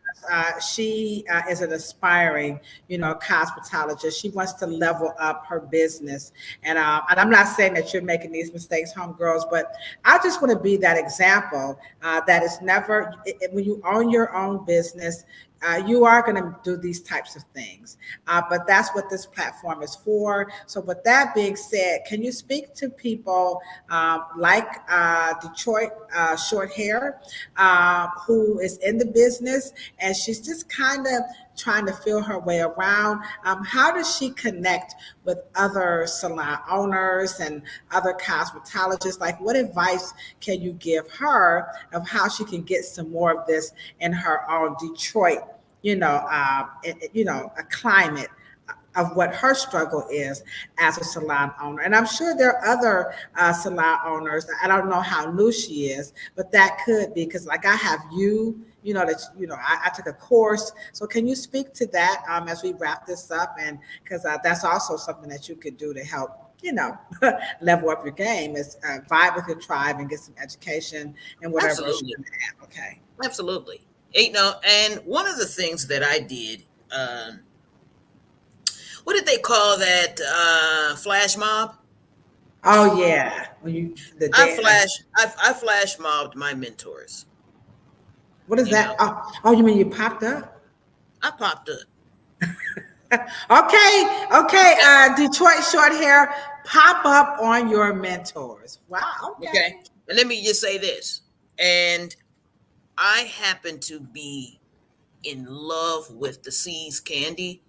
she is an aspiring, cosmetologist. She wants to level up her business. And I'm not saying that you're making these mistakes, homegirls, but I just want to be that example that is never, when you own your own business, you are going to do these types of things. But that's what this platform is for. So with that being said, can you speak to people like Detroit Short Hair, who is in the business and she's just kind of trying to feel her way around? How does she connect with other salon owners and other cosmetologists? Like, what advice can you give her of how she can get some more of this in her own Detroit, a climate of what her struggle is as a salon owner? And I'm sure there are other salon owners. I don't know how new she is, but that could be, because like I have I took a course. So can you speak to that as we wrap this up? And because that's also something that you could do to help level up your game, is vibe with your tribe and get some education and whatever.
Absolutely.
Okay.
Absolutely. And one of the things that I did um, what did they call that flash mob?
Oh yeah, when you the day.
I flash mobbed my mentors.
What is
You
that?
know,
Oh, you mean you popped up?
I popped up.
Okay. Detroit short hair pop up on your mentors. Wow.
Okay,
Okay.
and let me just say this. And I happen to be in love with the C's Candy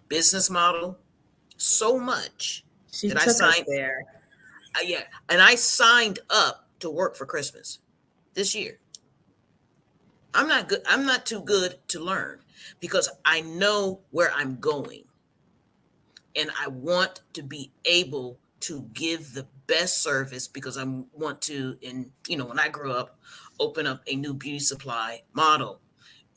business model so much
She
that I
took us
signed.
there.
Yeah, and I signed up to work for Christmas this year. I'm not good. I'm not too good to learn because I know where I'm going, and I want to be able to give the best service because I want to. And when I grow up, open up a new beauty supply model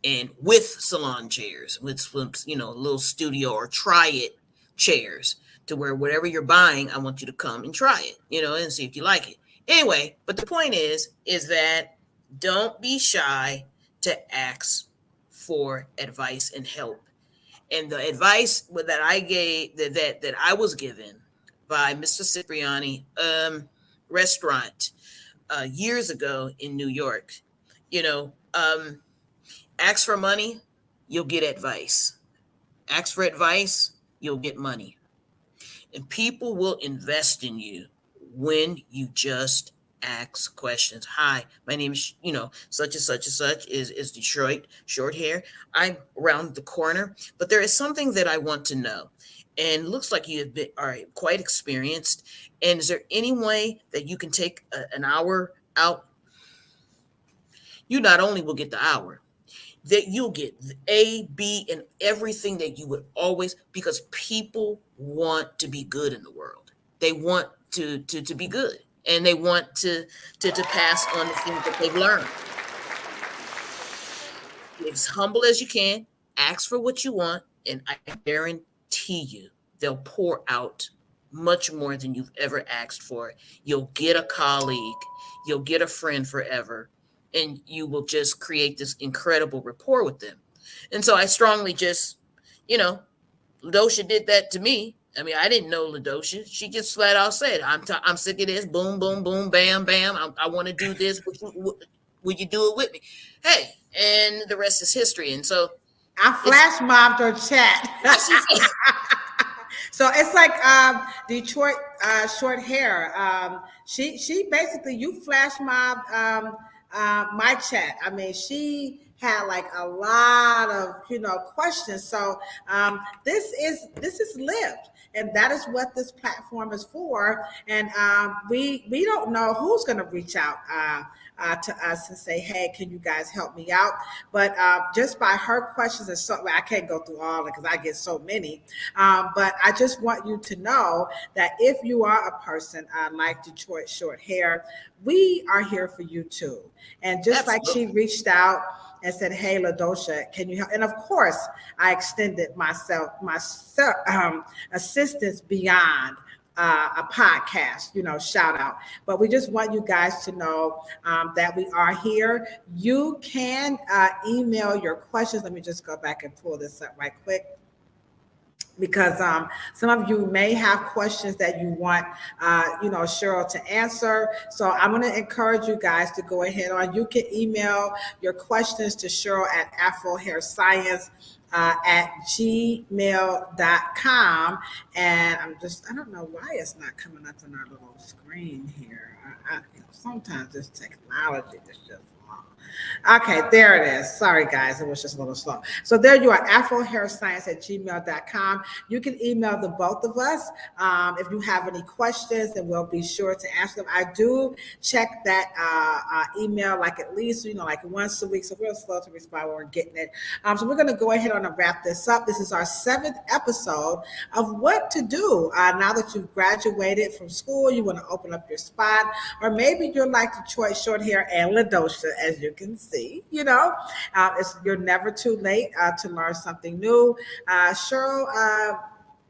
and with salon chairs, with a little studio or try it chairs to where whatever you're buying, I want you to come and try it, and see if you like it. Anyway, but the point is that don't be shy to ask for advice and help. And the advice that I gave that I was given by Mr. Cipriani restaurant years ago in New York, you know, um, ask for money, you'll get advice. Ask for advice, you'll get money. And people will invest in you when you just ask questions. Hi, my name is, such and such and such is Detroit short hair. I'm around the corner, but there is something that I want to know. And looks like you have been quite experienced. And is there any way that you can take an hour out? You not only will get the hour, that you'll get A, B, and everything that you would always, because people want to be good in the world. They want to be good, and they want to pass on the things that they've learned. Be as humble as you can, ask for what you want, and I guarantee you they'll pour out much more than you've ever asked for. You'll get a colleague, you'll get a friend forever, and you will just create this incredible rapport with them. And so I strongly just, you know, Ladosha did that to me. I mean, I didn't know Ladosha. She just flat out said, I'm sick of this. Boom, boom, boom, bam, bam. I want to do this. Would you do it with me? Hey, and the rest is history. And so
I flash mobbed her chat. So it's like Detroit short hair. She basically you flash mobbed my chat. I mean, she had like a lot of questions. So this is lived. And that is what this platform is for. And we don't know who's going to reach out to us and say, hey, can you guys help me out? But just by her questions, and so I can't go through all of it because I get so many. But I just want you to know that if you are a person like Detroit Short Hair, we are here for you too. And just like she reached out and said, hey, Ladosha, can you help? And of course, I extended my assistance beyond a podcast, shout out. But we just want you guys to know that we are here. You can email your questions. Let me just go back and pull this up right quick, because some of you may have questions that you want, Cheryl to answer. So I'm going to encourage you guys to go ahead on. You can email your questions to Cheryl at afrohairscience at gmail.com. And I don't know why it's not coming up on our little screen here. Sometimes this technology is just wrong. Okay, there it is. Sorry, guys. It was just a little slow. So there you are, afrohairscience at gmail.com. You can email the both of us if you have any questions, and we'll be sure to answer them. I do check that email like at least, like once a week. So we're slow to respond when we're getting it. So we're going to go ahead on and wrap this up. This is our 7th episode of what to do now that you've graduated from school. You want to open up your spot, or maybe you're like Detroit Short Hair and Ladosha, as you can see. You're never too late to learn something new. Cheryl,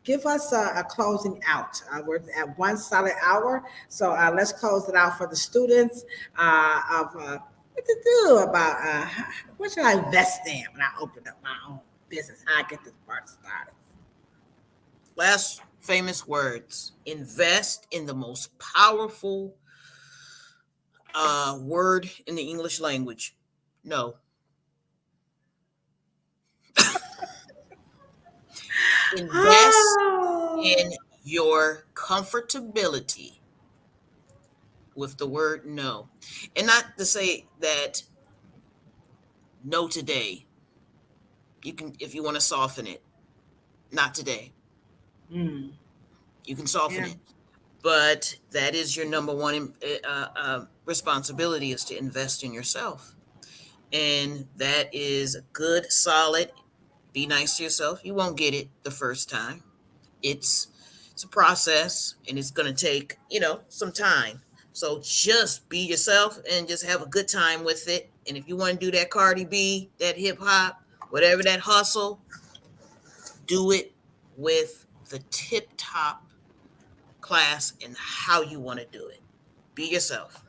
give us a closing out. We're at 1 solid hour, so let's close it out for the students of what to do about what should I invest in when I open up my own business, how I get this part started.
Last famous words. Invest in the most powerful word in the English language. No. Invest in
Oh.
your comfortability with the word no. And not to say that no today. You can, if you want to soften it, not today.
Mm.
You can soften
Yeah.
it. But that is your number one responsibility, is to invest in yourself. And that is a good, solid, be nice to yourself. You won't get it the first time. It's a process, and it's going to take, some time. So just be yourself and just have a good time with it. And if you want to do that Cardi B, that hip hop, whatever, that hustle, do it with the tip top class and how you want to do it. Be yourself.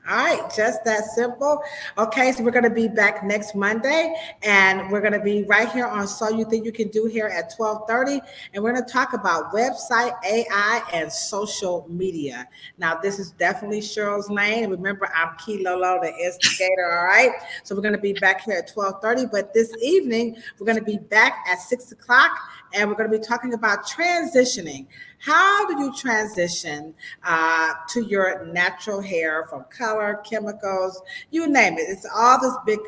All right, just that simple. Okay, so we're going to be back next Monday, and we're going to be right here on So You Think You Can Do here at 12:30, and we're going to talk about website, AI, and social media. Now, this is definitely Cheryl's lane. Remember, I'm Key Lolo, the instigator, all right? So we're going to be back here at 12:30, but this evening, we're going to be back at 6 o'clock, and we're going to be talking about transitioning. How do you transition to your natural hair, from color, chemicals, you name it? It's all this big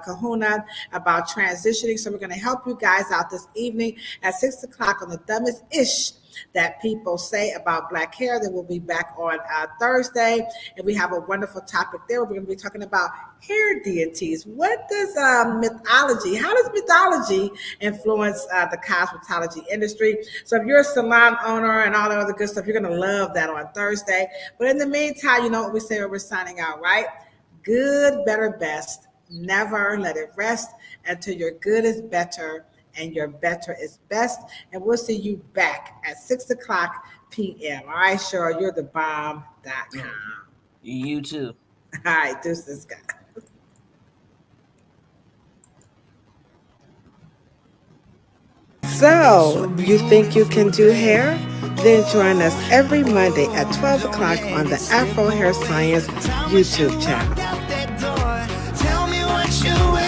kahuna about transitioning. So we're going to help you guys out this evening at 6 o'clock on the dumbest ish that people say about black hair. Then we'll be back on Thursday, and we have a wonderful topic there. We're going to be talking about hair deities. What does mythology, how does mythology influence the cosmetology industry? So if you're a salon owner and all that other good stuff, you're going to love that on Thursday. But in the meantime, you know what we say when we're signing out, right? Good, better, best. Never let it rest until your good is better and your better is best. And we'll see you back at 6 o'clock p.m. All right, Cheryl, you're the bomb.com.
You too.
All right, deuces, guys. So, you think you can do hair? Then join us every Monday at 12 o'clock on the Afro Hair Science YouTube channel.
Tell me what you